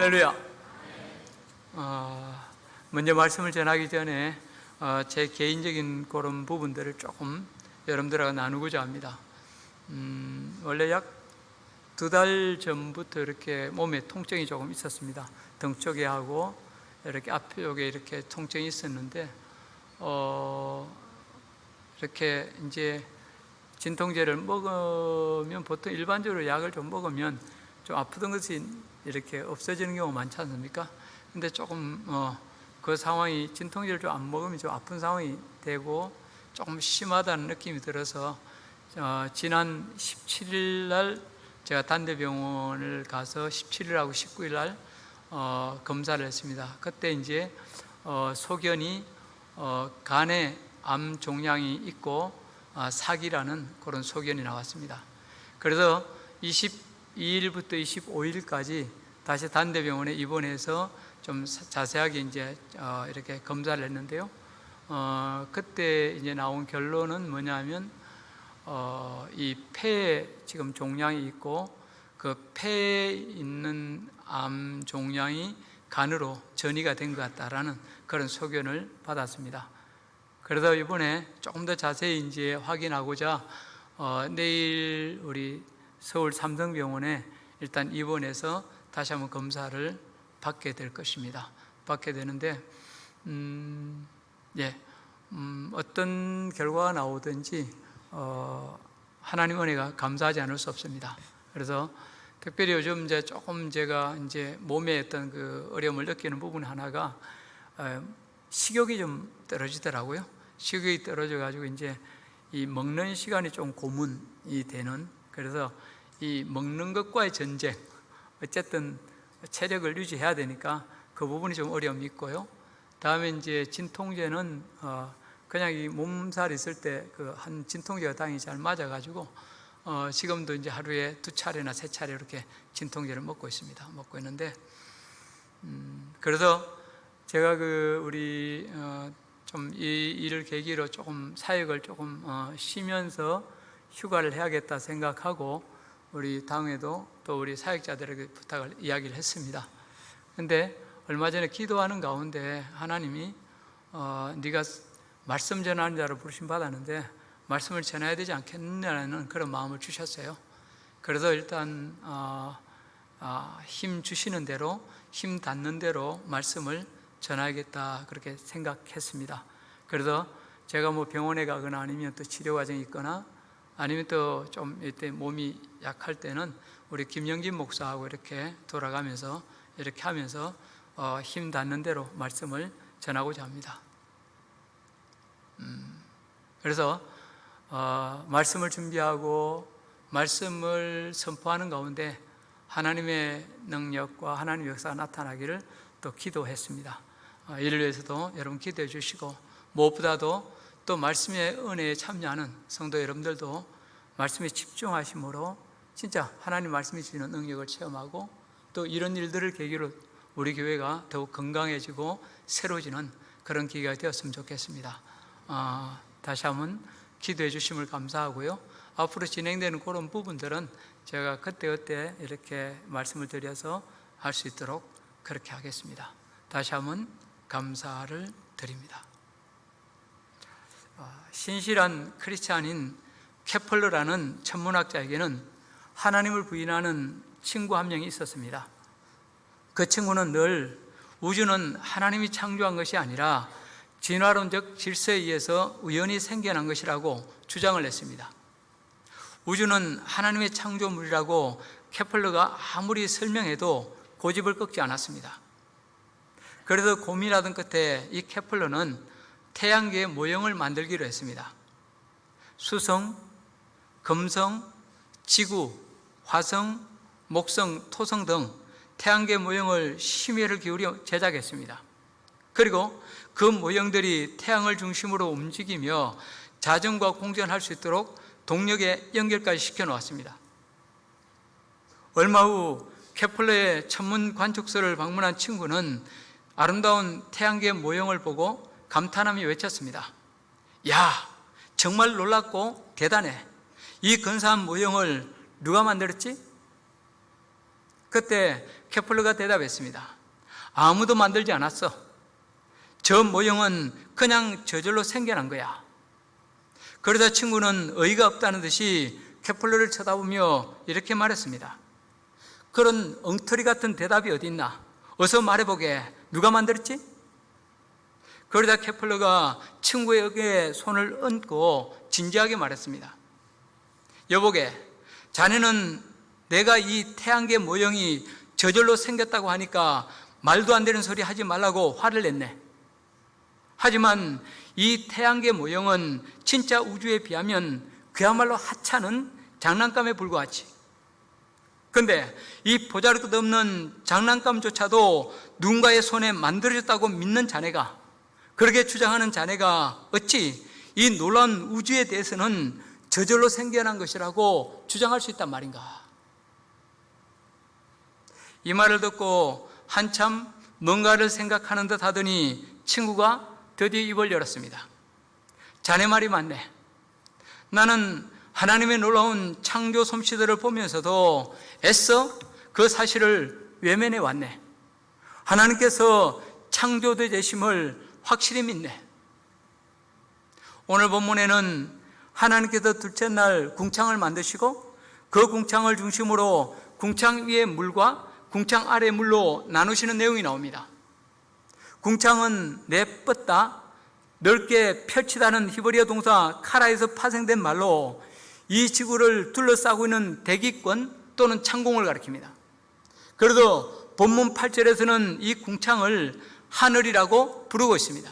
할렐루야. 먼저 말씀을 전하기 전에 제 개인적인 그런 부분들을 조금 여러분들하고 나누고자 합니다. 원래 약 2달 전부터 이렇게 몸에 통증이 조금 있었습니다. 등 쪽에 하고 이렇게 앞쪽에 이렇게 통증이 있었는데 이렇게 이제 진통제를 먹으면 보통 일반적으로 약을 좀 먹으면 좀 아프던 것이 이렇게 없어지는 경우가 많지 않습니까? 근데 조금 그 상황이 진통제를 좀 안 먹으면 좀 아픈 상황이 되고 조금 심하다는 느낌이 들어서 지난 17일 날 제가 단대병원을 가서 17일하고 19일 날 검사를 했습니다. 그때 이제 소견이 간에 암 종양이 있고 사기라는 그런 소견이 나왔습니다. 그래서 22일부터 25일까지 다시 단대병원에 입원해서 좀 자세하게 이제 이렇게 검사를 했는데요. 그때 이제 나온 결론은 뭐냐면 이 폐에 지금 종양이 있고 그 폐에 있는 암 종양이 간으로 전이가 된 것 같다라는 그런 소견을 받았습니다. 그래서 이번에 조금 더 자세히 이제 확인하고자 내일 우리 서울 삼성병원에 일단 입원해서 다시 한번 검사를 받게 될 것입니다. 받게 되는데 어떤 결과가 나오든지 하나님 은혜가 감사하지 않을 수 없습니다. 그래서 특별히 요즘 이제 조금 제가 이제 몸에 어떤 그 어려움을 느끼는 부분 하나가 식욕이 좀 떨어지더라고요. 식욕이 떨어져 가지고 이제 이 먹는 시간이 좀 고문이 되는, 그래서 이 먹는 것과의 전쟁, 어쨌든 체력을 유지해야 되니까 그 부분이 좀 어려움이 있고요. 다음에 이제 진통제는 그냥 이 몸살 있을 때 그 한 진통제가 당연히 잘 맞아가지고 지금도 이제 하루에 2차례나 3차례 이렇게 진통제를 먹고 있습니다. 먹고 있는데 그래서 제가 그 우리 좀 이 일을 계기로 조금 사역을 조금 쉬면서 휴가를 해야겠다 생각하고 우리 당회도 또 우리 사역자들에게 부탁을 이야기를 했습니다. 근데 얼마 전에 기도하는 가운데 하나님이 네가 말씀 전하는 자로 부르심 받았는데 말씀을 전해야 되지 않겠느냐는 그런 마음을 주셨어요. 그래서 일단 힘 주시는 대로, 힘 닿는 대로 말씀을 전하겠다 그렇게 생각했습니다. 그래서 제가 뭐 병원에 가거나 아니면 또 치료 과정이 있거나 아니면 또 좀 이때 몸이 약할 때는 우리 김영진 목사하고 이렇게 돌아가면서 이렇게 하면서 힘 닿는 대로 말씀을 전하고자 합니다. 그래서 말씀을 준비하고 말씀을 선포하는 가운데 하나님의 능력과 하나님의 역사가 나타나기를 또 기도했습니다. 이를 위해서도 여러분 기도해 주시고, 무엇보다도 또 말씀의 은혜에 참여하는 성도 여러분들도 말씀에 집중하심으로 진짜 하나님 말씀이 주시는 능력을 체험하고 또 이런 일들을 계기로 우리 교회가 더욱 건강해지고 새로워지는 그런 기회가 되었으면 좋겠습니다. 다시 한번 기도해 주심을 감사하고요. 앞으로 진행되는 그런 부분들은 제가 그때그때 이렇게 말씀을 드려서 할 수 있도록 그렇게 하겠습니다. 다시 한번 감사를 드립니다. 신실한 크리스찬인 케플러라는 천문학자에게는 하나님을 부인하는 친구 한 명이 있었습니다. 그 친구는 늘 우주는 하나님이 창조한 것이 아니라 진화론적 질서에 의해서 우연히 생겨난 것이라고 주장을 했습니다. 우주는 하나님의 창조물이라고 케플러가 아무리 설명해도 고집을 꺾지 않았습니다. 그래서 고민하던 끝에 이 케플러는 태양계의 모형을 만들기로 했습니다. 수성, 금성, 지구, 화성, 목성, 토성 등 태양계 모형을 심혈을 기울여 제작했습니다. 그리고 그 모형들이 태양을 중심으로 움직이며 자전과 공전할 수 있도록 동력에 연결까지 시켜놓았습니다. 얼마 후 케플러의 천문 관측소를 방문한 친구는 아름다운 태양계 모형을 보고 감탄하며 외쳤습니다. 야, 정말 놀랍고 대단해. 이 근사한 모형을 누가 만들었지? 그때 케플러가 대답했습니다. 아무도 만들지 않았어. 저 모형은 그냥 저절로 생겨난 거야. 그러자 친구는 어이가 없다는 듯이 케플러를 쳐다보며 이렇게 말했습니다. 그런 엉터리 같은 대답이 어디 있나? 어서 말해보게. 누가 만들었지? 그러자 케플러가 친구의 어깨에 손을 얹고 진지하게 말했습니다. 여보게, 자네는 내가 이 태양계 모형이 저절로 생겼다고 하니까 말도 안 되는 소리 하지 말라고 화를 냈네. 하지만 이 태양계 모형은 진짜 우주에 비하면 그야말로 하찮은 장난감에 불과하지. 근데 이 보잘것없는 장난감조차도 누군가의 손에 만들어졌다고 믿는 자네가, 그렇게 주장하는 자네가 어찌 이 놀라운 우주에 대해서는 저절로 생겨난 것이라고 주장할 수 있단 말인가? 이 말을 듣고 한참 뭔가를 생각하는 듯 하더니 친구가 드디어 입을 열었습니다. 자네 말이 맞네. 나는 하나님의 놀라운 창조 솜씨들을 보면서도 애써 그 사실을 외면해 왔네. 하나님께서 창조되심을 확실히 믿네. 오늘 본문에는 하나님께서 둘째 날 궁창을 만드시고 그 궁창을 중심으로 궁창 위의 물과 궁창 아래 물로 나누시는 내용이 나옵니다. 궁창은 내뻗다, 넓게 펼치다는 히브리어 동사 카라에서 파생된 말로 이 지구를 둘러싸고 있는 대기권 또는 창공을 가리킵니다. 그래도 본문 8절에서는 이 궁창을 하늘이라고 부르고 있습니다.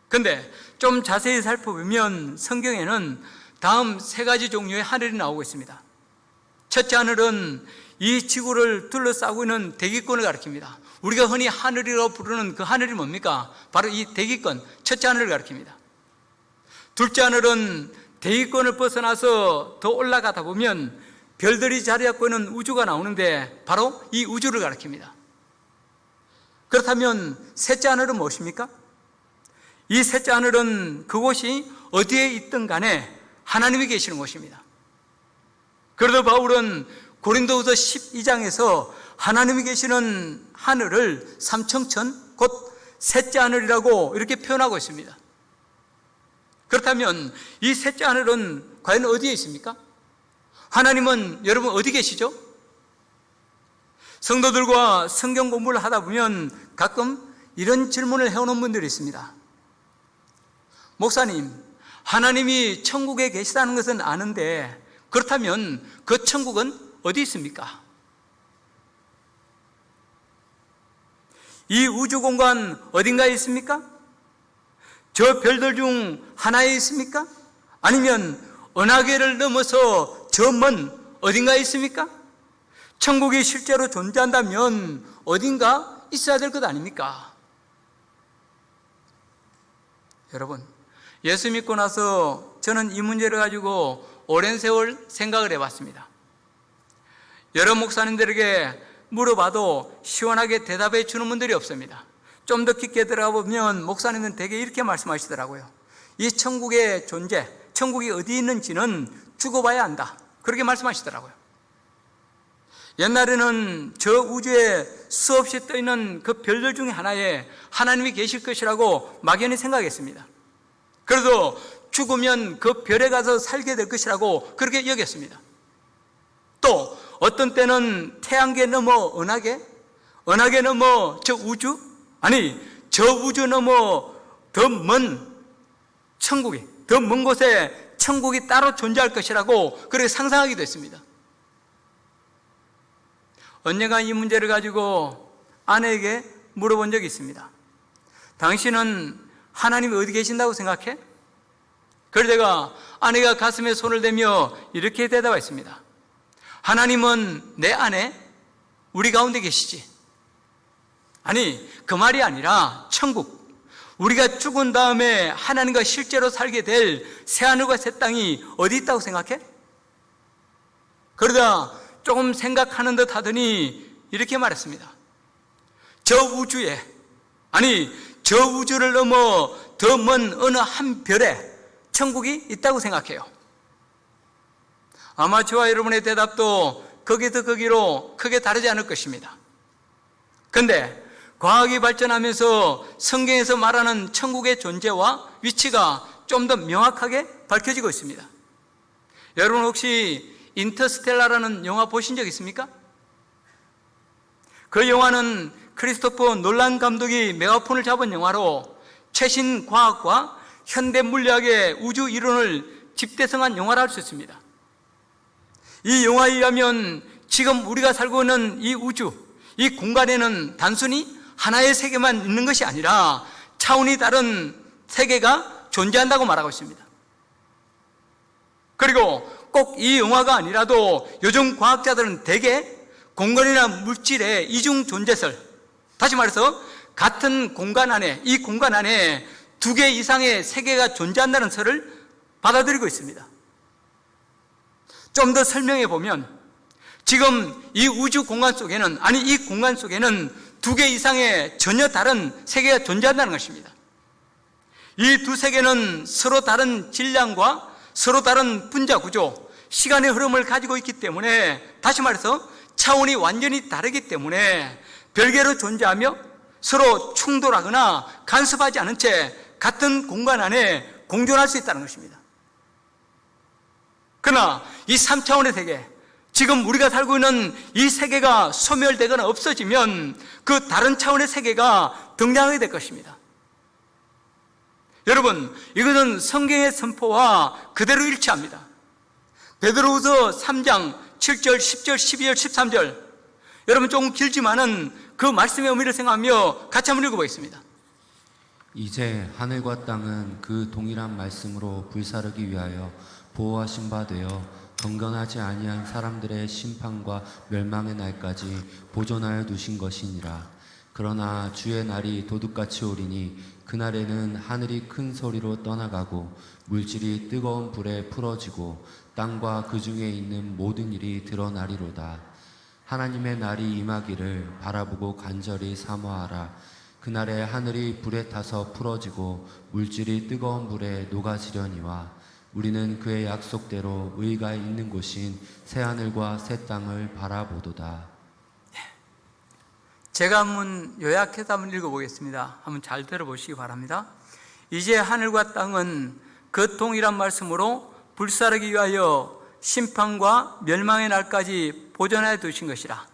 그런데 좀 자세히 살펴보면 성경에는 다음 세 가지 종류의 하늘이 나오고 있습니다. 첫째 하늘은 이 지구를 둘러싸고 있는 대기권을 가리킵니다. 우리가 흔히 하늘이라고 부르는 그 하늘이 뭡니까? 바로 이 대기권, 첫째 하늘을 가리킵니다. 둘째 하늘은 대기권을 벗어나서 더 올라가다 보면 별들이 자리 잡고 있는 우주가 나오는데 바로 이 우주를 가리킵니다. 그렇다면 셋째 하늘은 무엇입니까? 이 셋째 하늘은 그곳이 어디에 있든 간에 하나님이 계시는 곳입니다. 그래도 바울은 고린도후서 12장에서 하나님이 계시는 하늘을 삼청천, 곧 셋째 하늘이라고 이렇게 표현하고 있습니다. 그렇다면 이 셋째 하늘은 과연 어디에 있습니까? 하나님은 여러분 어디 계시죠? 성도들과 성경 공부를 하다 보면 가끔 이런 질문을 해오는 분들이 있습니다. 목사님, 하나님이 천국에 계시다는 것은 아는데 그렇다면 그 천국은 어디 있습니까? 이 우주 공간 어딘가에 있습니까? 저 별들 중 하나에 있습니까? 아니면 은하계를 넘어서 저 먼 어딘가에 있습니까? 천국이 실제로 존재한다면 어딘가 있어야 될 것 아닙니까? 여러분, 예수 믿고 나서 저는 이 문제를 가지고 오랜 세월 생각을 해봤습니다. 여러 목사님들에게 물어봐도 시원하게 대답해 주는 분들이 없습니다. 좀 더 깊게 들어가 보면 목사님은 대개 이렇게 말씀하시더라고요. 이 천국의 존재, 천국이 어디 있는지는 두고 봐야 한다. 그렇게 말씀하시더라고요. 옛날에는 저 우주에 수없이 떠있는 그 별들 중에 하나에 하나님이 계실 것이라고 막연히 생각했습니다. 그래도 죽으면 그 별에 가서 살게 될 것이라고 그렇게 여겼습니다. 또 어떤 때는 태양계 넘어 은하계, 은하계 넘어 저 우주, 아니 저 우주 넘어 더 먼 천국이, 더 먼 곳에 천국이 따로 존재할 것이라고 그렇게 상상하기도 했습니다. 언젠가 이 문제를 가지고 아내에게 물어본 적이 있습니다. 당신은 하나님이 어디 계신다고 생각해? 그래서 제가 아내가 가슴에 손을 대며 이렇게 대답했습니다. 하나님은 내 안에 우리 가운데 계시지. 아니 그 말이 아니라 천국, 우리가 죽은 다음에 하나님과 실제로 살게 될 새하늘과 새 땅이 어디 있다고 생각해? 그러다 조금 생각하는 듯 하더니 이렇게 말했습니다. 저 우주에, 아니 저 우주를 넘어 더 먼 어느 한 별에 천국이 있다고 생각해요. 아마 저와 여러분의 대답도 거기서 거기로 크게 다르지 않을 것입니다. 그런데 과학이 발전하면서 성경에서 말하는 천국의 존재와 위치가 좀 더 명확하게 밝혀지고 있습니다. 여러분 혹시 인터스텔라라는 영화 보신 적 있습니까? 그 영화는 크리스토퍼 놀란 감독이 메가폰을 잡은 영화로 최신 과학과 현대 물리학의 우주 이론을 집대성한 영화라 할 수 있습니다. 이 영화에 의하면 지금 우리가 살고 있는 이 우주, 이 공간에는 단순히 하나의 세계만 있는 것이 아니라 차원이 다른 세계가 존재한다고 말하고 있습니다. 그리고 꼭 이 영화가 아니라도 요즘 과학자들은 대개 공간이나 물질의 이중 존재설, 다시 말해서 같은 공간 안에, 이 공간 안에 두 개 이상의 세계가 존재한다는 설을 받아들이고 있습니다. 좀 더 설명해 보면 지금 이 우주 공간 속에는, 아니 이 공간 속에는 두 개 이상의 전혀 다른 세계가 존재한다는 것입니다. 이 두 세계는 서로 다른 질량과 서로 다른 분자 구조, 시간의 흐름을 가지고 있기 때문에, 다시 말해서 차원이 완전히 다르기 때문에 별개로 존재하며 서로 충돌하거나 간섭하지 않은 채 같은 공간 안에 공존할 수 있다는 것입니다. 그러나 이 3차원의 세계, 지금 우리가 살고 있는 이 세계가 소멸되거나 없어지면 그 다른 차원의 세계가 등장하게 될 것입니다. 여러분, 이것은 성경의 선포와 그대로 일치합니다. 베드로후서 3장 7절, 10절, 12절, 13절, 여러분 조금 길지만은 그 말씀의 의미를 생각하며 같이 한번 읽어보겠습니다. 이제 하늘과 땅은 그 동일한 말씀으로 불사르기 위하여 보호하신 바 되어 경건하지 아니한 사람들의 심판과 멸망의 날까지 보존하여 두신 것이니라. 그러나 주의 날이 도둑같이 오리니 그날에는 하늘이 큰 소리로 떠나가고 물질이 뜨거운 불에 풀어지고 땅과 그 중에 있는 모든 일이 드러나리로다. 하나님의 날이 임하기를 바라보고 간절히 사모하라. 그날에 하늘이 불에 타서 풀어지고 물질이 뜨거운 불에 녹아지려니와 우리는 그의 약속대로 의가 있는 곳인 새하늘과 새 땅을 바라보도다. 제가 한번 요약해서 한번 읽어보겠습니다. 한번 잘 들어보시기 바랍니다. 이제 하늘과 땅은 그 동일한 말씀으로 불사르기 위하여 심판과 멸망의 날까지 보존하여 두신 것이라.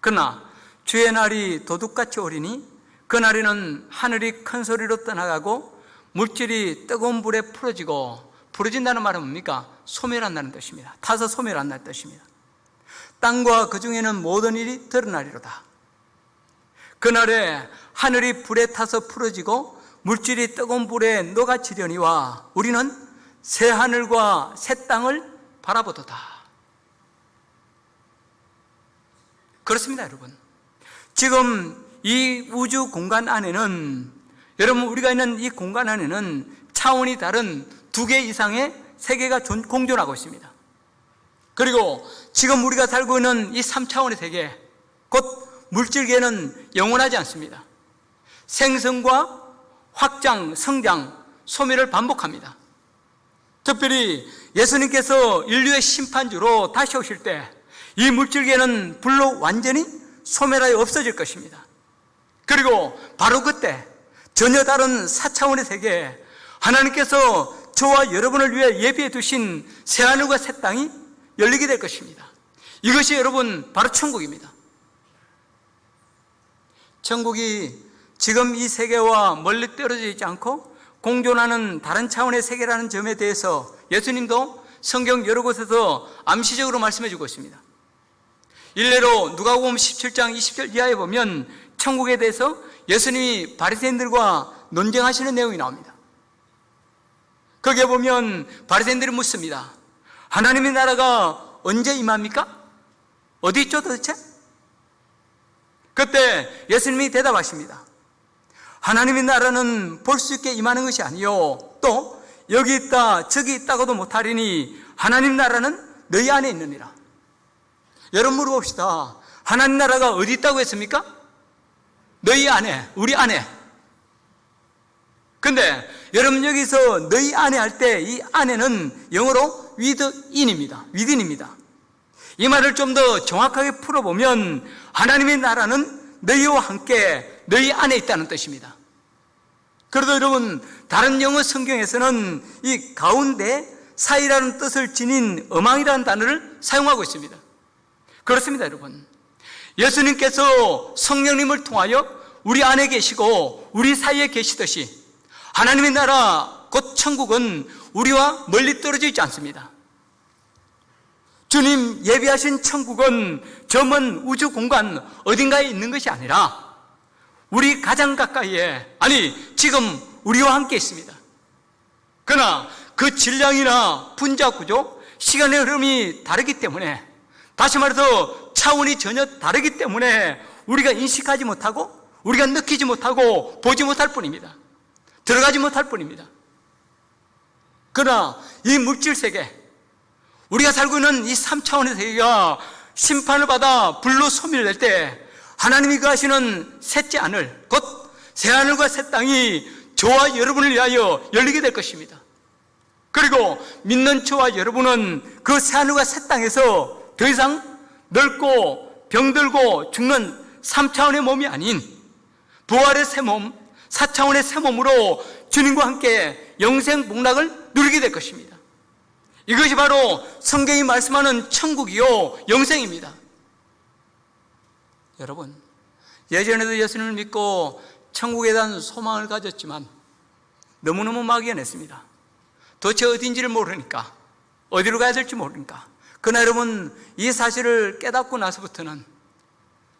그러나 주의 날이 도둑같이 오리니 그날에는 하늘이 큰 소리로 떠나가고 물질이 뜨거운 불에 풀어지고, 풀어진다는 말은 뭡니까? 소멸한다는 뜻입니다. 타서 소멸한다는 뜻입니다. 땅과 그 중에는 모든 일이 드러나리로다. 그날에 하늘이 불에 타서 풀어지고 물질이 뜨거운 불에 녹아지려니와 우리는 새 하늘과 새 땅을 바라보도다. 그렇습니다, 여러분. 지금 이 우주 공간 안에는, 여러분 우리가 있는 이 공간 안에는 차원이 다른 두 개 이상의 세계가 공존하고 있습니다. 그리고 지금 우리가 살고 있는 이 3차원의 세계, 곧 물질계는 영원하지 않습니다. 생성과 확장, 성장, 소멸을 반복합니다. 특별히 예수님께서 인류의 심판주로 다시 오실 때 이 물질계는 불로 완전히 소멸하여 없어질 것입니다. 그리고 바로 그때 전혀 다른 4차원의 세계, 하나님께서 저와 여러분을 위해 예비해 두신 새하늘과 새 땅이 열리게 될 것입니다. 이것이 여러분 바로 천국입니다. 천국이 지금 이 세계와 멀리 떨어져 있지 않고 공존하는 다른 차원의 세계라는 점에 대해서 예수님도 성경 여러 곳에서 암시적으로 말씀해 주고 있습니다. 일례로 누가복음 17장 20절 이하에 보면 천국에 대해서 예수님이 바리새인들과 논쟁하시는 내용이 나옵니다. 거기에 보면 바리새인들이 묻습니다. 하나님의 나라가 언제 임합니까? 어디 있죠 도대체? 그때 예수님이 대답하십니다. 하나님의 나라는 볼 수 있게 임하는 것이 아니요 또 여기 있다 저기 있다고도 못하리니 하나님 나라는 너희 안에 있느니라. 여러분 물어봅시다. 하나님 나라가 어디 있다고 했습니까? 너희 안에, 우리 안에. 근데 여러분 여기서 너희 안에 할 때 이 안에는 영어로 within입니다. within입니다. 이 말을 좀 더 정확하게 풀어보면 하나님의 나라는 너희와 함께 너희 안에 있다는 뜻입니다. 그래도 여러분, 다른 영어 성경에서는 이 가운데 사이라는 뜻을 지닌 어망이라는 단어를 사용하고 있습니다. 그렇습니다, 여러분. 예수님께서 성령님을 통하여 우리 안에 계시고 우리 사이에 계시듯이 하나님의 나라 곧 천국은 우리와 멀리 떨어져 있지 않습니다. 주님 예비하신 천국은 저 먼 우주 공간 어딘가에 있는 것이 아니라 우리 가장 가까이에, 아니 지금 우리와 함께 있습니다. 그러나 그 질량이나 분자 구조, 시간의 흐름이 다르기 때문에, 다시 말해서 차원이 전혀 다르기 때문에 우리가 인식하지 못하고 우리가 느끼지 못하고 보지 못할 뿐입니다. 들어가지 못할 뿐입니다. 그러나 이 물질 세계, 우리가 살고 있는 이 3차원의 세계가 심판을 받아 불로 소멸될 때 하나님이 거하시는 셋째 하늘, 곧 새하늘과 새 땅이 저와 여러분을 위하여 열리게 될 것입니다. 그리고 믿는 저와 여러분은 그 새하늘과 새 땅에서 더 이상 늙고 병들고 죽는 3차원의 몸이 아닌 부활의 새 몸, 4차원의 새 몸으로 주님과 함께 영생 복락을 누리게 될 것입니다. 이것이 바로 성경이 말씀하는 천국이요 영생입니다. 여러분, 예전에도 예수님을 믿고 천국에 대한 소망을 가졌지만 너무너무 막연했습니다. 도대체 어딘지를 모르니까, 어디로 가야 될지 모르니까. 그러나 여러분, 이 사실을 깨닫고 나서부터는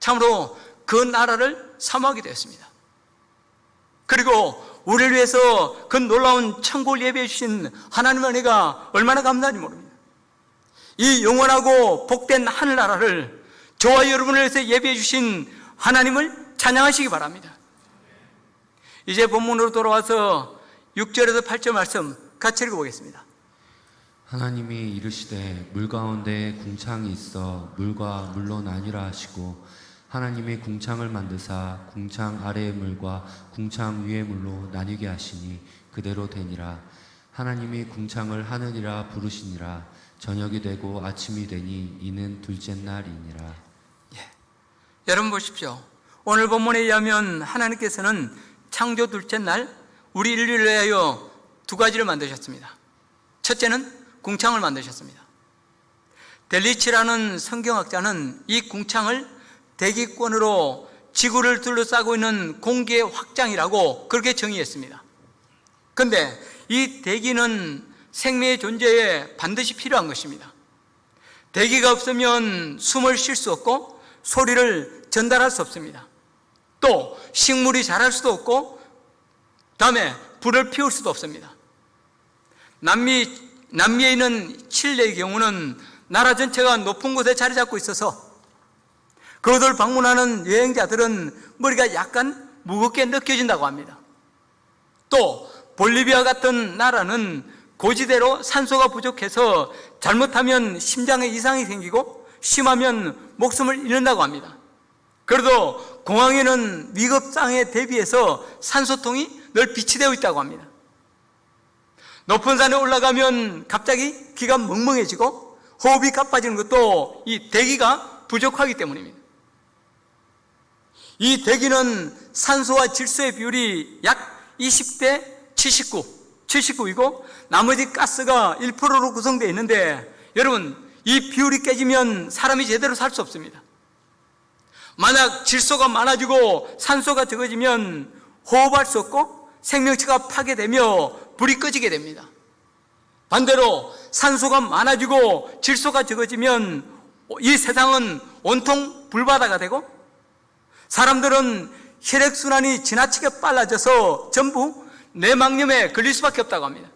참으로 그 나라를 사모하게 되었습니다. 그리고 우리를 위해서 그 놀라운 천국을 예비해 주신 하나님의 은혜가 얼마나 감사한지 모릅니다. 이 영원하고 복된 하늘나라를 저와 여러분을 위해서 예비해 주신 하나님을 찬양하시기 바랍니다. 이제 본문으로 돌아와서 6절에서 8절 말씀 같이 읽어보겠습니다. 하나님이 이르시되 물 가운데 궁창이 있어 물과 물로 나뉘라 하시고 하나님이 궁창을 만드사 궁창 아래의 물과 궁창 위의 물로 나뉘게 하시니 그대로 되니라. 하나님이 궁창을 하늘이라 부르시니라. 저녁이 되고 아침이 되니 이는 둘째 날이니라. 여러분 보십시오. 오늘 본문에 의하면 하나님께서는 창조 둘째 날 우리 인류를 위하여 두 가지를 만드셨습니다. 첫째는 궁창을 만드셨습니다. 델리치라는 성경학자는 이 궁창을 대기권으로 지구를 둘러싸고 있는 공기의 확장이라고 그렇게 정의했습니다. 그런데 이 대기는 생명의 존재에 반드시 필요한 것입니다. 대기가 없으면 숨을 쉴 수 없고 소리를 전달할 수 없습니다. 또 식물이 자랄 수도 없고 다음에 불을 피울 수도 없습니다. 남미에 있는 칠레의 경우는 나라 전체가 높은 곳에 자리 잡고 있어서 그것을 방문하는 여행자들은 머리가 약간 무겁게 느껴진다고 합니다. 또 볼리비아 같은 나라는 고지대로 산소가 부족해서 잘못하면 심장에 이상이 생기고 심하면 목숨을 잃는다고 합니다. 그래도 공항에는 위급상에 대비해서 산소통이 늘 비치되어 있다고 합니다. 높은 산에 올라가면 갑자기 귀가 멍멍해지고 호흡이 가빠지는 것도 이 대기가 부족하기 때문입니다. 이 대기는 산소와 질소의 비율이 약 20대 79이고 나머지 가스가 1%로 구성되어 있는데 여러분, 이 비율이 깨지면 사람이 제대로 살 수 없습니다. 만약 질소가 많아지고 산소가 적어지면 호흡할 수 없고 생명체가 파괴되며 불이 꺼지게 됩니다. 반대로 산소가 많아지고 질소가 적어지면 이 세상은 온통 불바다가 되고 사람들은 혈액순환이 지나치게 빨라져서 전부 뇌망염에 걸릴 수밖에 없다고 합니다.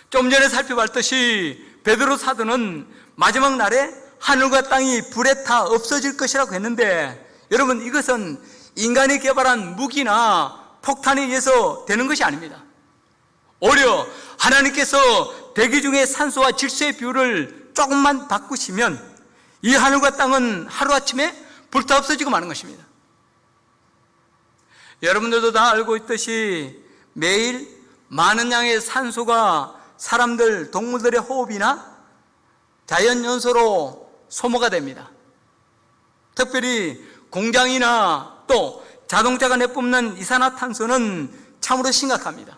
좀 전에 살펴봤듯이 베드로 사도는 마지막 날에 하늘과 땅이 불에 타 없어질 것이라고 했는데 여러분, 이것은 인간이 개발한 무기나 폭탄에 의해서 되는 것이 아닙니다. 오히려 하나님께서 대기 중에 산소와 질소의 비율을 조금만 바꾸시면 이 하늘과 땅은 하루아침에 불타 없어지고 마는 것입니다. 여러분들도 다 알고 있듯이 매일 많은 양의 산소가 사람들, 동물들의 호흡이나 자연 요소로 소모가 됩니다. 특별히 공장이나 또 자동차가 내뿜는 이산화탄소는 참으로 심각합니다.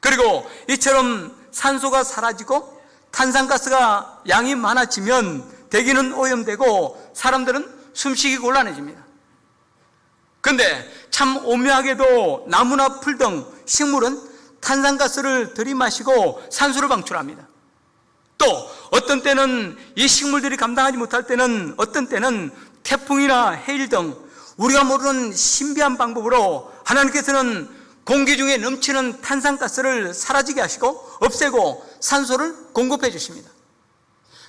그리고 이처럼 산소가 사라지고 탄산가스가 양이 많아지면 대기는 오염되고 사람들은 숨쉬기 곤란해집니다. 그런데 참 오묘하게도 나무나 풀 등 식물은 탄산가스를 들이마시고 산소를 방출합니다. 또 어떤 때는 이 식물들이 감당하지 못할 때는 어떤 때는 태풍이나 해일 등 우리가 모르는 신비한 방법으로 하나님께서는 공기 중에 넘치는 탄산가스를 사라지게 하시고 없애고 산소를 공급해 주십니다.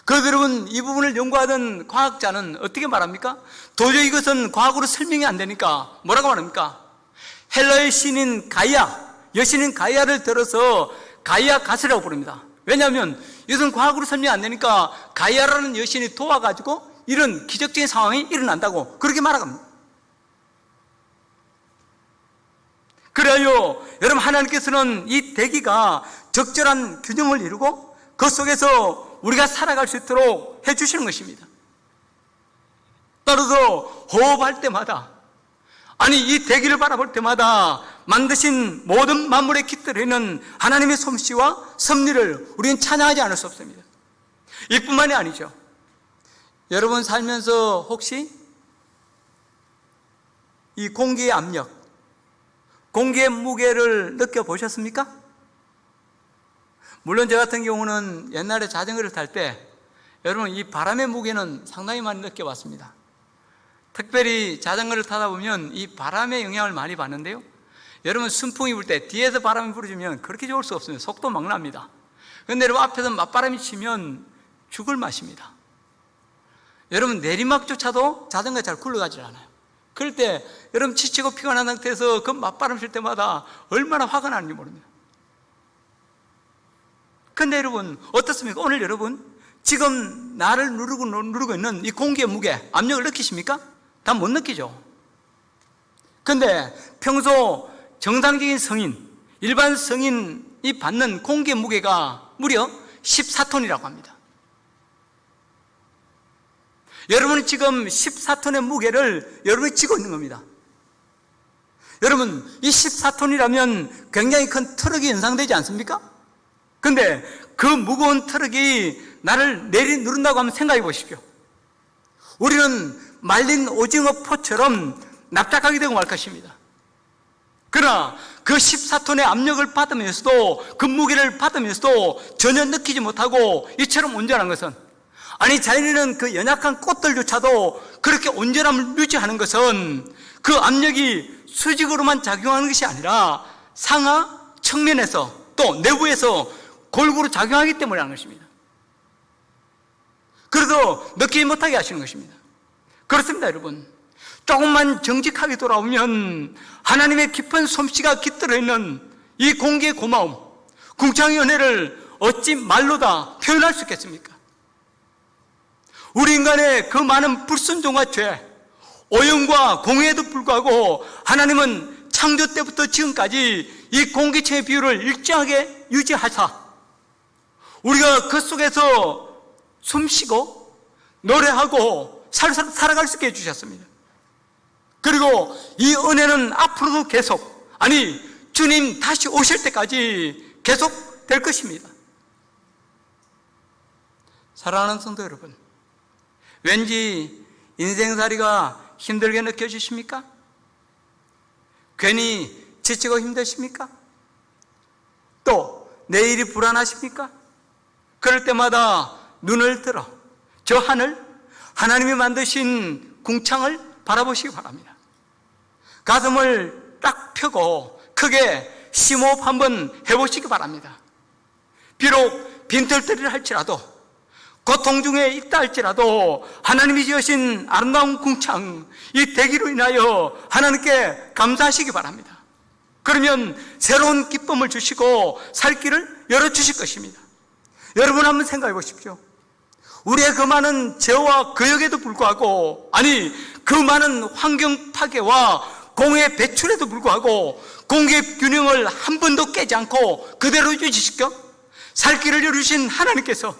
그래서 여러분, 이 부분을 연구하던 과학자는 어떻게 말합니까? 도저히 이것은 과학으로 설명이 안 되니까 뭐라고 말합니까? 헬라의 신인 가이아, 여신인 가이아를 들어서 가이아 가스라고 부릅니다. 왜냐하면 이것은 과학으로 설명이 안 되니까 가이아라는 여신이 도와가지고 이런 기적적인 상황이 일어난다고 그렇게 말합니다. 그래요, 여러분, 하나님께서는 이 대기가 적절한 균형을 이루고 그 속에서 우리가 살아갈 수 있도록 해주시는 것입니다. 따라서 호흡할 때마다, 아니 이 대기를 바라볼 때마다 만드신 모든 만물의 깃들에 있는 하나님의 솜씨와 섭리를 우리는 찬양하지 않을 수 없습니다. 이뿐만이 아니죠. 여러분 살면서 혹시 이 공기의 압력, 공기의 무게를 느껴보셨습니까? 물론 저 같은 경우는 옛날에 자전거를 탈 때 여러분 이 바람의 무게는 상당히 많이 느껴봤습니다. 특별히 자전거를 타다 보면 이 바람의 영향을 많이 받는데요, 여러분 순풍이 불 때 뒤에서 바람이 불어주면 그렇게 좋을 수 없습니다. 속도 막 납니다. 그런데 여러분 앞에서 맞바람이 치면 죽을 맛입니다. 여러분 내리막조차도 자전거 잘 굴러가질 않아요. 그럴 때 여러분 지치고 피곤한 상태에서 그 맞바람 칠 때마다 얼마나 화가 나는지 모릅니다. 근데 여러분 어떻습니까? 오늘 여러분 지금 나를 누르고 있는 이 공기의 무게, 압력을 느끼십니까? 다 못 느끼죠. 근데 평소 정상적인 성인, 일반 성인이 받는 공기의 무게가 무려 14톤이라고 합니다. 여러분이 지금 14톤의 무게를 여러분이 쥐고 있는 겁니다. 여러분 이 14톤이라면 굉장히 큰 트럭이 연상되지 않습니까? 근데 그 무거운 트럭이 나를 내리누른다고 하면 생각해 보십시오. 우리는 말린 오징어 포처럼 납작하게 되고 말 것입니다. 그러나 그 14톤의 압력을 받으면서도 그 무게를 받으면서도 전혀 느끼지 못하고 이처럼 온전한 것은, 아니 자연인은 그 연약한 꽃들조차도 그렇게 온전함을 유지하는 것은 그 압력이 수직으로만 작용하는 것이 아니라 상하 측면에서 또 내부에서 골고루 작용하기 때문에 하는 것입니다. 그래서 느끼지 못하게 하시는 것입니다. 그렇습니다. 여러분 조금만 정직하게 돌아오면 하나님의 깊은 솜씨가 깃들어 있는 이 공기의 고마움, 궁창의 은혜를 어찌 말로 다 표현할 수 있겠습니까? 우리 인간의 그 많은 불순종과 죄, 오염과 공해에도 불구하고 하나님은 창조 때부터 지금까지 이 공기층의 비율을 일정하게 유지하사 우리가 그 속에서 숨쉬고 노래하고 살아갈 수 있게 해주셨습니다. 그리고 이 은혜는 앞으로도 계속, 아니 주님 다시 오실 때까지 계속 될 것입니다. 사랑하는 성도 여러분, 왠지 인생살이가 힘들게 느껴지십니까? 괜히 지치고 힘드십니까? 또 내일이 불안하십니까? 그럴 때마다 눈을 들어 저 하늘, 하나님이 만드신 궁창을 바라보시기 바랍니다. 가슴을 딱 펴고 크게 심호흡 한번 해보시기 바랍니다. 비록 빈털터리를 할지라도, 고통 중에 있다 할지라도 하나님이 지으신 아름다운 궁창, 이 대기로 인하여 하나님께 감사하시기 바랍니다. 그러면 새로운 기쁨을 주시고 살 길을 열어주실 것입니다. 여러분 한번 생각해 보십시오. 우리의 그 많은 죄와 거역에도 불구하고, 아니 그 많은 환경 파괴와 공해 배출에도 불구하고 공기의 균형을 한 번도 깨지 않고 그대로 유지시켜 살 길을 열어주신 하나님께서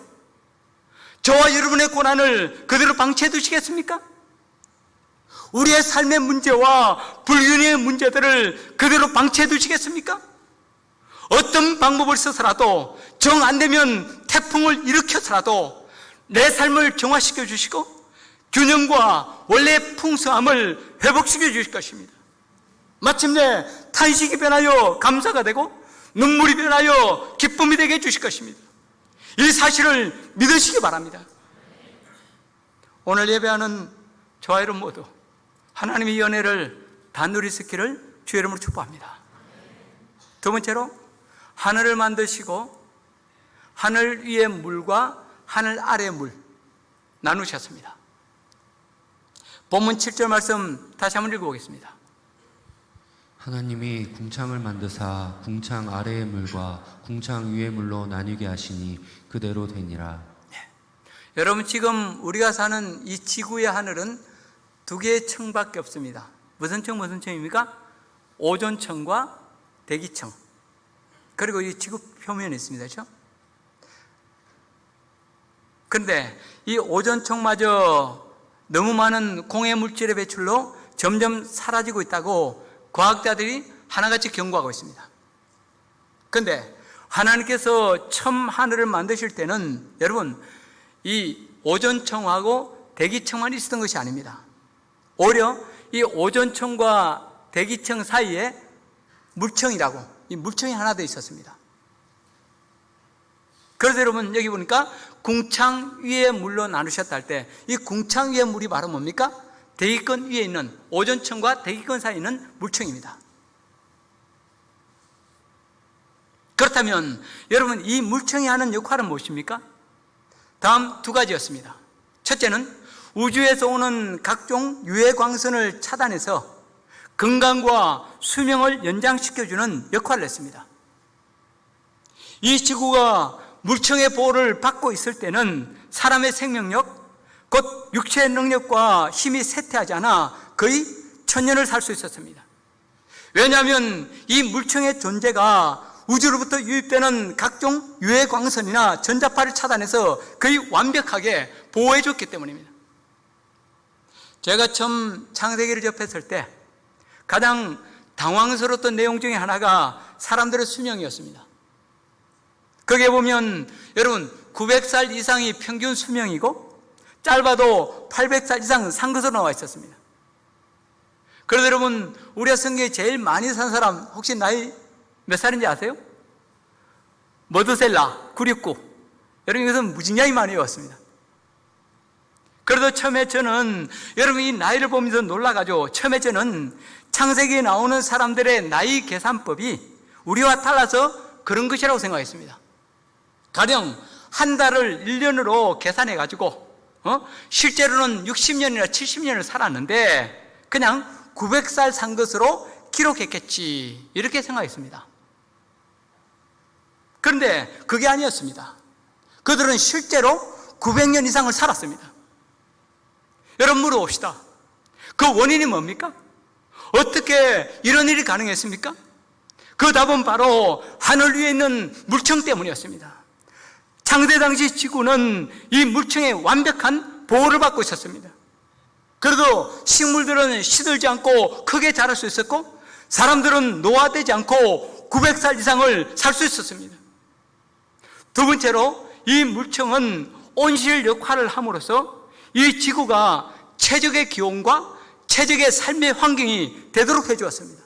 저와 여러분의 고난을 그대로 방치해 두시겠습니까? 우리의 삶의 문제와 불균형의 문제들을 그대로 방치해 두시겠습니까? 어떤 방법을 써서라도 정 안 되면 태풍을 일으켜서라도 내 삶을 정화시켜 주시고 균형과 원래의 풍성함을 회복시켜 주실 것입니다. 마침내 탄식이 변하여 감사가 되고 눈물이 변하여 기쁨이 되게 해주실 것입니다. 이 사실을 믿으시기 바랍니다. 오늘 예배하는 저와 여러분 모두 하나님의 연애를 다 누릴 수 있기를 주의 이름으로 축복합니다. 두 번째로, 하늘을 만드시고 하늘 위의 물과 하늘 아래의 물 나누셨습니다. 본문 7절 말씀 다시 한번 읽어보겠습니다. 하나님이 궁창을 만드사 궁창 아래의 물과 궁창 위의 물로 나뉘게 하시니 그대로 되니라. 여러분, 지금 우리가 사는 이 지구의 하늘은 두 개의 층밖에 없습니다. 무슨 층입니까? 오존층과 대기층, 그리고 이 지구 표면에 있습니다. 그렇죠? 그런데 이 오존층마저 너무 많은 공해 물질의 배출로 점점 사라지고 있다고 과학자들이 하나같이 경고하고 있습니다. 그런데 하나님께서 처음 하늘을 만드실 때는 여러분, 이 오존층하고 대기층만 있었던 것이 아닙니다. 오히려 이 오존층과 대기층 사이에 물층이라고, 이 물층이 하나 더 있었습니다. 그래서 여러분, 여기 보니까 궁창 위의 물로 나누셨다 할 때 이 궁창 위의 물이 바로 뭡니까? 대기권 위에 있는 오존층과 대기권 사이에 있는 물층입니다. 그렇다면 여러분, 이 물층이 하는 역할은 무엇입니까? 다음 두 가지였습니다. 첫째는 우주에서 오는 각종 유해 광선을 차단해서 건강과 수명을 연장시켜주는 역할을 했습니다. 이 지구가 물층의 보호를 받고 있을 때는 사람의 생명력, 곧 육체의 능력과 힘이 쇠퇴하지 않아 거의 천년을 살 수 있었습니다. 왜냐하면 이 물층의 존재가 우주로부터 유입되는 각종 유해 광선이나 전자파를 차단해서 거의 완벽하게 보호해 줬기 때문입니다. 제가 처음 창세기를 접했을 때 가장 당황스러웠던 내용 중에 하나가 사람들의 수명이었습니다. 거기에 보면 여러분, 900살 이상이 평균 수명이고 짧아도 800살 이상 산 것으로 나와 있었습니다. 그래서 여러분, 우리가 성경에 제일 많이 산 사람 혹시 나이 몇 살인지 아세요? 머드셀라 969. 여러분, 이것은 무지량이 많이 외웠습니다. 그래도 처음에 저는 여러분 이 나이를 보면서 놀라가지고 처음에 저는 창세기에 나오는 사람들의 나이 계산법이 우리와 달라서 그런 것이라고 생각했습니다. 가령 한 달을 1년으로 계산해가지고 실제로는 60년이나 70년을 살았는데 그냥 900살 산 것으로 기록했겠지, 이렇게 생각했습니다. 그런데 그게 아니었습니다. 그들은 실제로 900년 이상을 살았습니다. 여러분, 물어봅시다. 그 원인이 뭡니까? 어떻게 이런 일이 가능했습니까? 그 답은 바로 하늘 위에 있는 물층 때문이었습니다. 창세 당시 지구는 이 물층의 완벽한 보호를 받고 있었습니다. 그래도 식물들은 시들지 않고 크게 자랄 수 있었고 사람들은 노화되지 않고 900살 이상을 살 수 있었습니다. 두 번째로 이 물층은 온실 역할을 함으로써 이 지구가 최적의 기온과 최적의 삶의 환경이 되도록 해주었습니다.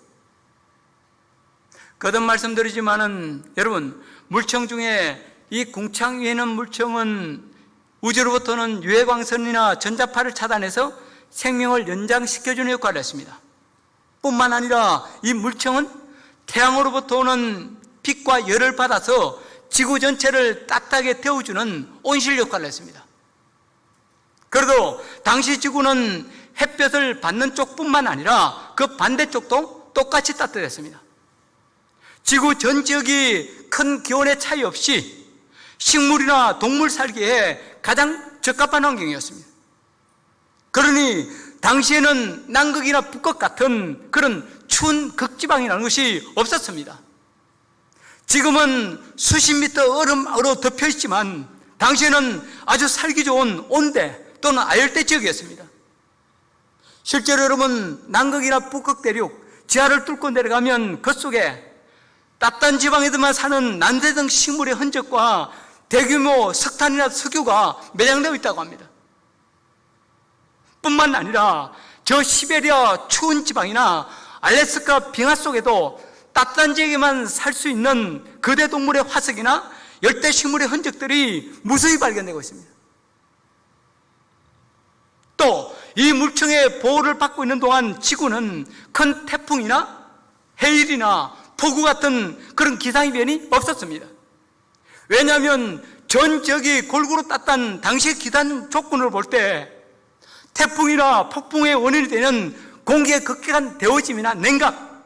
거듭 말씀드리지만은 여러분, 물층 중에 이 궁창 위에 있는 물층은 우주로부터는 유해광선이나 전자파를 차단해서 생명을 연장시켜주는 역할을 했습니다. 뿐만 아니라 이 물층은 태양으로부터 오는 빛과 열을 받아서 지구 전체를 따뜻하게 데워주는 온실 역할을 했습니다. 그래도 당시 지구는 햇볕을 받는 쪽뿐만 아니라 그 반대쪽도 똑같이 따뜻했습니다. 지구 전 지역이 큰 기온의 차이 없이 식물이나 동물 살기에 가장 적합한 환경이었습니다. 그러니 당시에는 남극이나 북극 같은 그런 추운 극지방이라는 것이 없었습니다. 지금은 수십 미터 얼음으로 덮여 있지만 당시에는 아주 살기 좋은 온대 또는 아열대 지역이었습니다. 실제로 여러분 남극이나 북극 대륙 지하를 뚫고 내려가면 그 속에 따뜻한 지방에서만 사는 난세성 식물의 흔적과 대규모 석탄이나 석유가 매장되어 있다고 합니다. 뿐만 아니라 저 시베리아 추운 지방이나 알래스카 빙하 속에도 따뜻한 지역에만 살 수 있는 거대 동물의 화석이나 열대 식물의 흔적들이 무수히 발견되고 있습니다. 또 이 물청의 보호를 받고 있는 동안 지구는 큰 태풍이나 해일이나 폭우 같은 그런 기상이변이 없었습니다. 왜냐하면 전 지역이 골고루 따뜻한 당시의 기상 조건을 볼 때 태풍이나 폭풍의 원인이 되는 공기의 급격한 데워짐이나 냉각,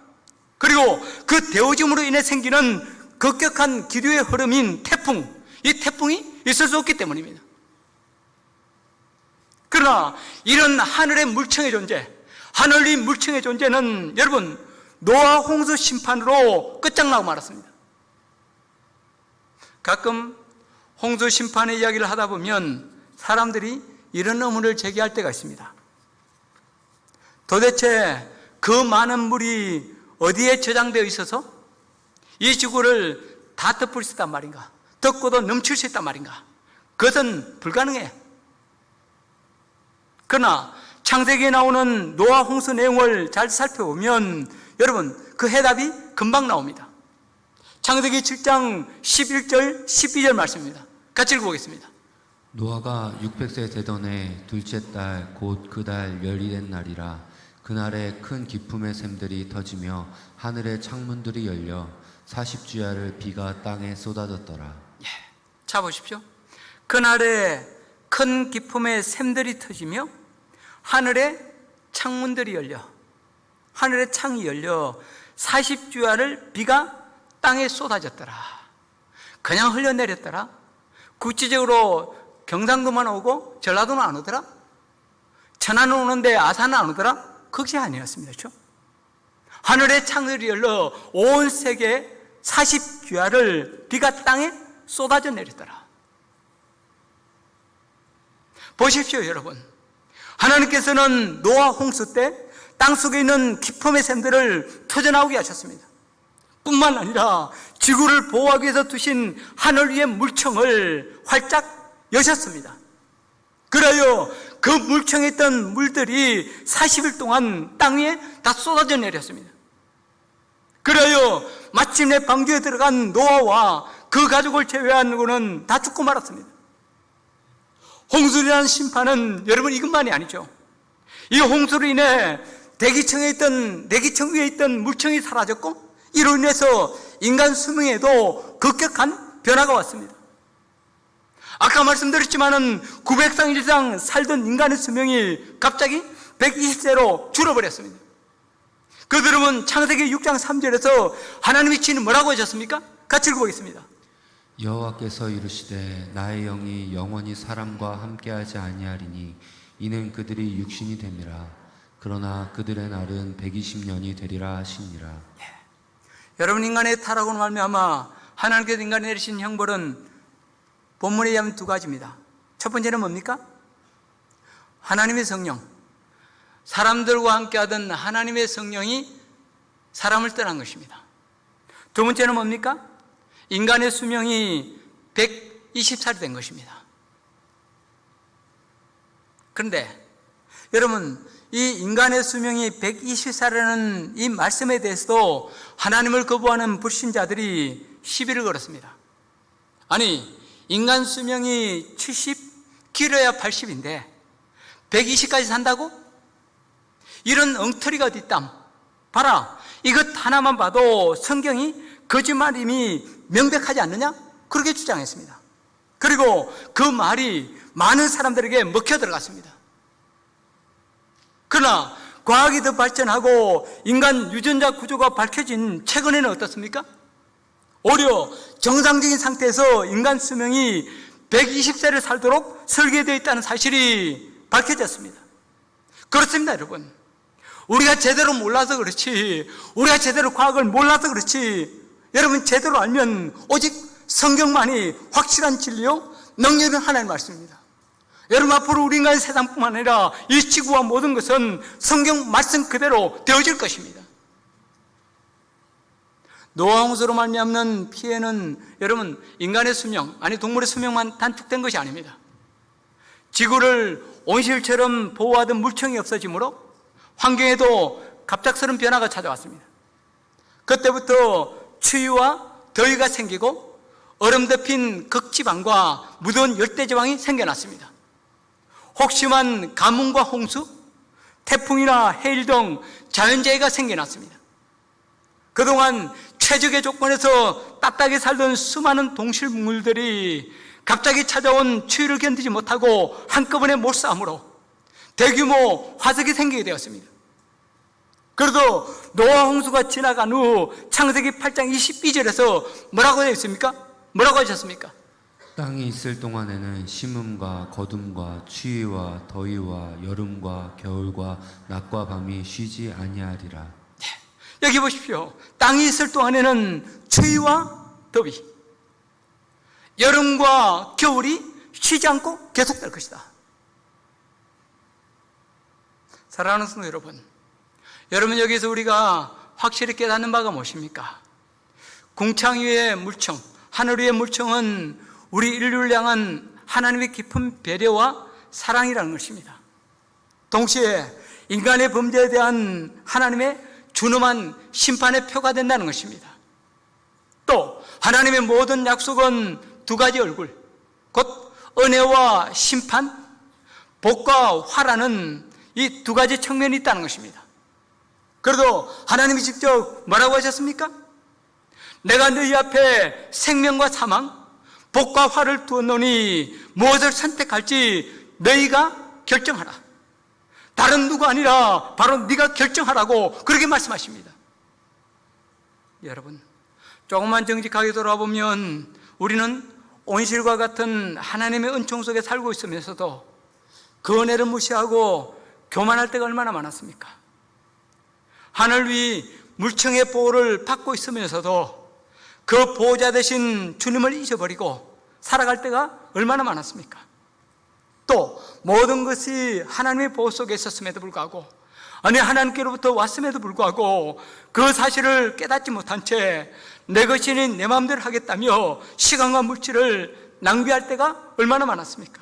그리고 그 데워짐으로 인해 생기는 급격한 기류의 흐름인 태풍, 이 태풍이 있을 수 없기 때문입니다. 그러나 이런 하늘의 물청의 존재, 하늘 위 물청의 존재는 여러분 노아 홍수 심판으로 끝장나고 말았습니다. 가끔 홍수 심판의 이야기를 하다 보면 사람들이 이런 의문을 제기할 때가 있습니다. 도대체 그 많은 물이 어디에 저장되어 있어서 이 지구를 다 덮을 수 있단 말인가? 덮고도 넘칠 수 있단 말인가? 그것은 불가능해요. 그러나 창세기에 나오는 노아 홍수 내용을 잘 살펴보면 여러분 그 해답이 금방 나옵니다. 창세기 7장 11절 12절 말씀입니다. 같이 읽어보겠습니다. 노아가 600세 되던 해 둘째 달 곧 그 달 열이 된 날이라. 그날에 큰 기품의 샘들이 터지며 하늘의 창문들이 열려 40주야를 비가 땅에 쏟아졌더라. 자 보십시오. 그날에 큰 기품의 샘들이 터지며 하늘의 창문들이 열려, 하늘의 창이 열려 40주야를 비가 땅에 쏟아졌더라. 그냥 흘려내렸더라. 구체적으로 경상도만 오고 전라도는 안 오더라. 천안은 오는데 아산은 안 오더라. 그것이 아니었습니다. 그렇죠? 하늘의 창들이 열려 온 세계에 40주야를 비가 땅에 쏟아져 내렸더라. 보십시오 여러분, 하나님께서는 노아 홍수 때 땅속에 있는 기품의 샘들을 터져나오게 하셨습니다. 뿐만 아니라 지구를 보호하기 위해서 두신 하늘 위의 물청을 활짝 여셨습니다. 그래요 그 물청에 있던 물들이 40일 동안 땅 위에 다 쏟아져 내렸습니다. 그래요 마침내 방주에 들어간 노아와 그 가족을 제외한 거는 다 죽고 말았습니다. 홍수라는 심판은 여러분 이것만이 아니죠. 이 홍수로 인해 대기청 위에 있던 물청이 사라졌고 이로 인해서 인간 수명에도 급격한 변화가 왔습니다. 아까 말씀드렸지만은 900상 이상 살던 인간의 수명이 갑자기 120세로 줄어버렸습니다. 그들은 창세기 6장 3절에서 하나님이 친히 뭐라고 하셨습니까? 같이 읽어보겠습니다. 여호와께서 이르시되 나의 영이 영원히 사람과 함께하지 아니하리니 이는 그들이 육신이 됨이라. 그러나 그들의 날은 120년이 되리라 하시니라. 여러분 인간의 타락으로 말미암아 하나님께서 인간에 내리신 형벌은 본문에 의하면 두 가지입니다. 첫 번째는 뭡니까? 하나님의 성령, 사람들과 함께하던 하나님의 성령이 사람을 떠난 것입니다. 두 번째는 뭡니까? 인간의 수명이 120살이 된 것입니다. 그런데 여러분 이 인간의 수명이 120살이라는 이 말씀에 대해서도 하나님을 거부하는 불신자들이 시비를 걸었습니다. 아니 인간 수명이 70, 길어야 80인데 120까지 산다고? 이런 엉터리가 어디 있담? 봐라, 이것 하나만 봐도 성경이 거짓말임이 명백하지 않느냐? 그렇게 주장했습니다. 그리고 그 말이 많은 사람들에게 먹혀 들어갔습니다. 그러나 과학이 더 발전하고 인간 유전자 구조가 밝혀진 최근에는 어떻습니까? 오히려 정상적인 상태에서 인간 수명이 120세를 살도록 설계되어 있다는 사실이 밝혀졌습니다. 그렇습니다 여러분. 우리가 제대로 몰라서 그렇지, 우리가 제대로 과학을 몰라서 그렇지, 여러분 제대로 알면 오직 성경만이 확실한 진리요 능력은 하나님의 말씀입니다. 여러분, 앞으로 우리 인간의 세상뿐만 아니라 이 지구와 모든 것은 성경 말씀 그대로 되어질 것입니다. 노아 홍수로 말미암는 피해는 여러분 인간의 수명, 아니 동물의 수명만 단축된 것이 아닙니다. 지구를 온실처럼 보호하던 물청이 없어지므로 환경에도 갑작스러운 변화가 찾아왔습니다. 그때부터 추위와 더위가 생기고 얼음 덮인 극지방과 무더운 열대지방이 생겨났습니다. 혹심한 가뭄과 홍수, 태풍이나 해일 등 자연재해가 생겨났습니다. 그동안 최적의 조건에서 따뜻하게 살던 수많은 동식물들이 갑자기 찾아온 추위를 견디지 못하고 한꺼번에 몰싸움으로 대규모 화석이 생기게 되었습니다. 그래도 노아 홍수가 지나간 후 창세기 8장 22절에서 뭐라고 되어 있습니까? 뭐라고 하셨습니까? 땅이 있을 동안에는 심음과 거둠과 추위와 더위와 여름과 겨울과 낮과 밤이 쉬지 아니하리라. 여기 보십시오. 땅이 있을 동안에는 추위와 더위, 여름과 겨울이 쉬지 않고 계속될 것이다. 사랑하는 성도 여러분, 여러분 여기서 우리가 확실히 깨닫는 바가 무엇입니까? 궁창 위의 물청, 하늘 위의 물청은 우리 인류를 향한 하나님의 깊은 배려와 사랑이라는 것입니다. 동시에 인간의 범죄에 대한 하나님의 준엄한 심판의 표가 된다는 것입니다. 또 하나님의 모든 약속은 두 가지 얼굴, 곧 은혜와 심판, 복과 화라는 이 두 가지 측면이 있다는 것입니다. 그래도 하나님이 직접 뭐라고 하셨습니까? 내가 너희 앞에 생명과 사망, 복과 화를 두었노니 무엇을 선택할지 너희가 결정하라. 다른 누가 아니라 바로 네가 결정하라고 그렇게 말씀하십니다. 여러분, 조금만 정직하게 돌아보면 우리는 온실과 같은 하나님의 은총 속에 살고 있으면서도 그 은혜를 무시하고 교만할 때가 얼마나 많았습니까? 하늘 위 물청의 보호를 받고 있으면서도 그 보호자 되신 주님을 잊어버리고 살아갈 때가 얼마나 많았습니까? 또 모든 것이 하나님의 보호 속에 있었음에도 불구하고, 아니 하나님께로부터 왔음에도 불구하고 그 사실을 깨닫지 못한 채 내 것이 내 마음대로 하겠다며 시간과 물질을 낭비할 때가 얼마나 많았습니까?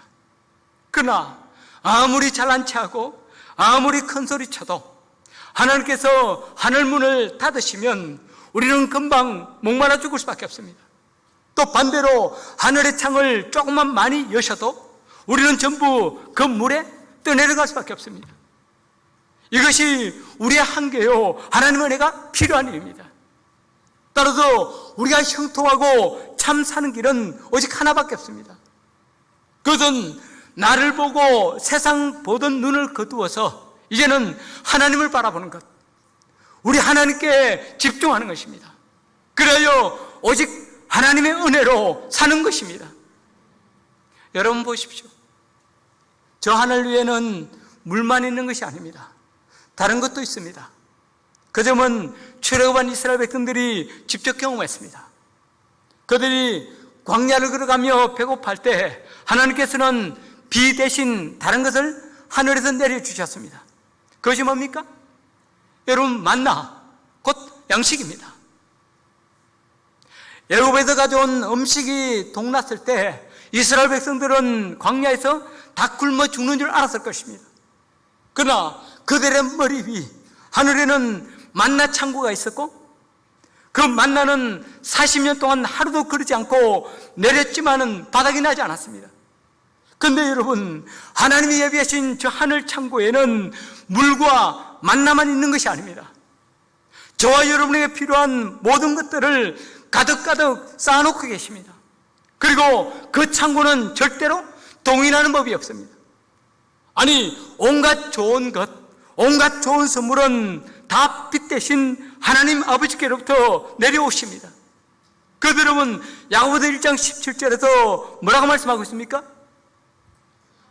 그러나 아무리 잘난 체하고 아무리 큰 소리 쳐도 하나님께서 하늘문을 닫으시면 우리는 금방 목마라 죽을 수밖에 없습니다. 또 반대로 하늘의 창을 조금만 많이 여셔도 우리는 전부 그 물에 떠내려갈 수밖에 없습니다. 이것이 우리의 한계요, 하나님의 은혜가 필요한 일입니다. 따라서 우리가 형통하고 참 사는 길은 오직 하나밖에 없습니다. 그것은 나를 보고 세상 보던 눈을 거두어서 이제는 하나님을 바라보는 것, 우리 하나님께 집중하는 것입니다. 그래야 오직 하나님의 은혜로 사는 것입니다. 여러분 보십시오. 저 하늘 위에는 물만 있는 것이 아닙니다. 다른 것도 있습니다. 그 점은 출애굽한 이스라엘 백성들이 직접 경험했습니다. 그들이 광야를 걸어가며 배고파할 때 하나님께서는 비 대신 다른 것을 하늘에서 내려주셨습니다. 그것이 뭡니까? 여러분, 만나, 곧 양식입니다. 애굽에서 가져온 음식이 동났을 때 이스라엘 백성들은 광야에서 다 굶어 죽는 줄 알았을 것입니다. 그러나 그들의 머리 위 하늘에는 만나 창고가 있었고, 그 만나는 40년 동안 하루도 그러지 않고 내렸지만은 바닥이 나지 않았습니다. 그런데 여러분, 하나님이 예비하신 저 하늘 창고에는 물과 만나만 있는 것이 아닙니다. 저와 여러분에게 필요한 모든 것들을 가득가득 쌓아놓고 계십니다. 그리고 그 창고는 절대로 동일하는 법이 없습니다. 아니, 온갖 좋은 것, 온갖 좋은 선물은 다 빛 대신 하나님 아버지께로부터 내려오십니다. 그들은 야고보서 1장 17절에서 뭐라고 말씀하고 있습니까?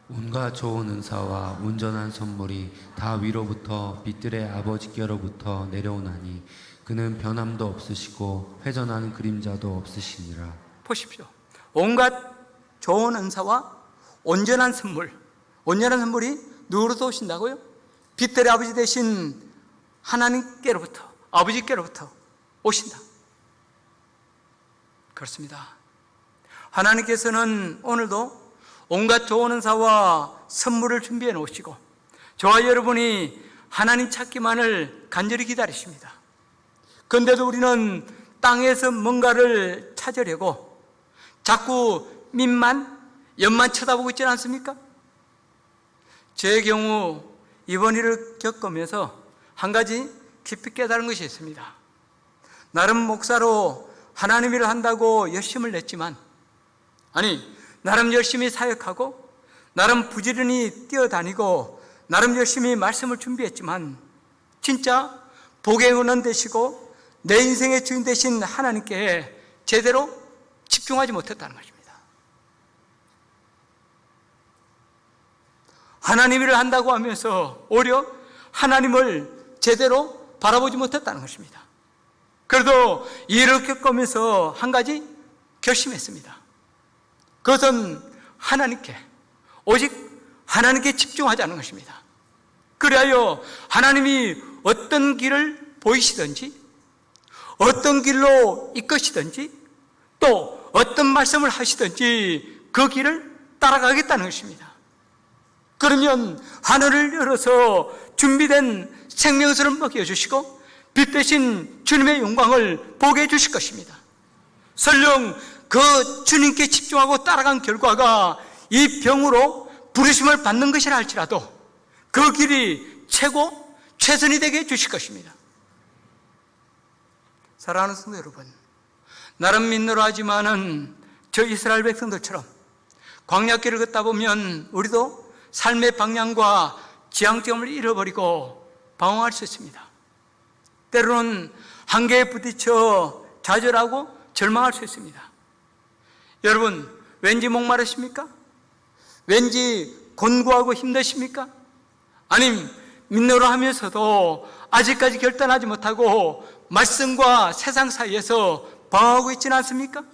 온갖 좋은 은사와 온전한 선물이 다 위로부터 빛들의 아버지께로부터 내려오나니 그는 변함도 없으시고 회전하는 그림자도 없으시니라. 보십시오. 온갖 좋은 은사와 온전한 선물, 온전한 선물이 누구로부터 오신다고요? 빛들의 아버지 되신 하나님께로부터, 아버지께로부터 오신다. 그렇습니다. 하나님께서는 오늘도 온갖 좋은 은사와 선물을 준비해 놓으시고 저와 여러분이 하나님 찾기만을 간절히 기다리십니다. 그런데도 우리는 땅에서 뭔가를 찾으려고 자꾸 밑만, 옆만 쳐다보고 있지 않습니까? 제 경우 이번 일을 겪으면서 한 가지 깊이 깨달은 것이 있습니다. 나름 목사로 하나님 일을 한다고 열심을 냈지만, 나름 열심히 사역하고 나름 부지런히 뛰어다니고 나름 열심히 말씀을 준비했지만 진짜 복의 근원 되시고 내 인생의 주인 되신 하나님께 제대로 집중하지 못했다는 것입니다. 하나님 일을 한다고 하면서 오히려 하나님을 제대로 바라보지 못했다는 것입니다. 그래도 이 일을 겪으면서 한 가지 결심했습니다. 그것은 하나님께, 오직 하나님께 집중하자는 것입니다. 그리하여 하나님이 어떤 길을 보이시든지 어떤 길로 이끄시든지 또 어떤 말씀을 하시든지 그 길을 따라가겠다는 것입니다. 그러면 하늘을 열어서 준비된 생명수를 먹여주시고 빛 대신 주님의 영광을 보게 해주실 것입니다. 설령 그 주님께 집중하고 따라간 결과가 이 병으로 부르심을 받는 것이라 할지라도 그 길이 최고 최선이 되게 해주실 것입니다. 사랑하는 성도 여러분, 나름 믿노라 하지만은 저 이스라엘 백성들처럼 광야길을 걷다 보면 우리도 삶의 방향과 지향점을 잃어버리고 방황할 수 있습니다. 때로는 한계에 부딪혀 좌절하고 절망할 수 있습니다. 여러분, 왠지 목마르십니까? 왠지 곤고하고 힘드십니까? 아님 믿노라 하면서도 아직까지 결단하지 못하고 말씀과 세상 사이에서 방황하고 있지는 않습니까?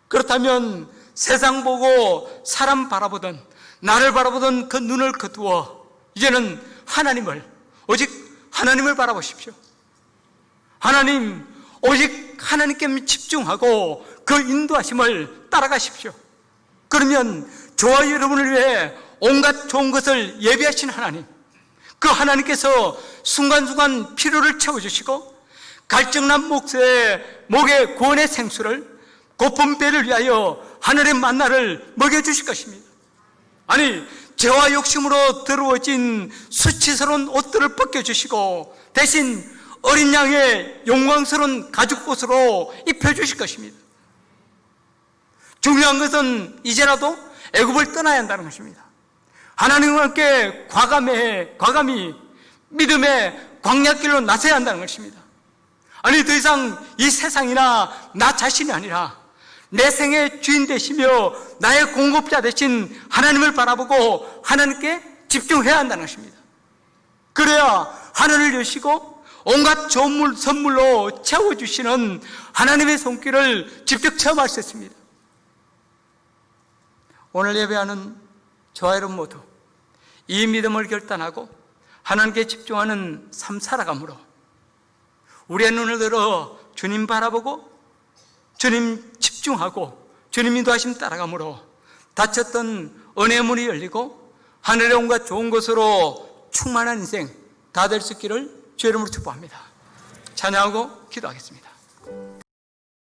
그렇다면 세상 보고 사람 바라보던, 나를 바라보던 그 눈을 거두어 이제는 하나님을, 오직 하나님을 바라보십시오. 하나님, 오직 하나님께 집중하고 그 인도하심을 따라가십시오. 그러면 저와 여러분을 위해 온갖 좋은 것을 예비하신 하나님, 그 하나님께서 순간순간 필요를 채워주시고 갈증난 목에 구원의 생수를, 고픈 배를 위하여 하늘의 만나를 먹여주실 것입니다. 죄와 욕심으로 더러워진 수치스러운 옷들을 벗겨주시고 대신 어린 양의 영광스러운 가죽옷으로 입혀주실 것입니다. 중요한 것은 이제라도 애굽을 떠나야 한다는 것입니다. 하나님과 함께 과감히 믿음의 광야길로 나서야 한다는 것입니다. 더 이상 이 세상이나 나 자신이 아니라 내 생의 주인 되시며 나의 공급자 되신 하나님을 바라보고 하나님께 집중해야 한다는 것입니다. 그래야 하늘을 여시고 온갖 좋은 선물로 채워주시는 하나님의 손길을 직접 체험할 수 있습니다. 오늘 예배하는 저와 여러분 모두 이 믿음을 결단하고 하나님께 집중하는 삶 살아감으로 우리의 눈을 들어 주님 바라보고 주님 집중하고 주님 인도하심 따라감으로 닫혔던 은혜의 문이 열리고 하늘의 온갖 좋은 것으로 충만한 인생 다 될 수 있기를 주의 이름으로 축복합니다. 찬양하고 기도하겠습니다.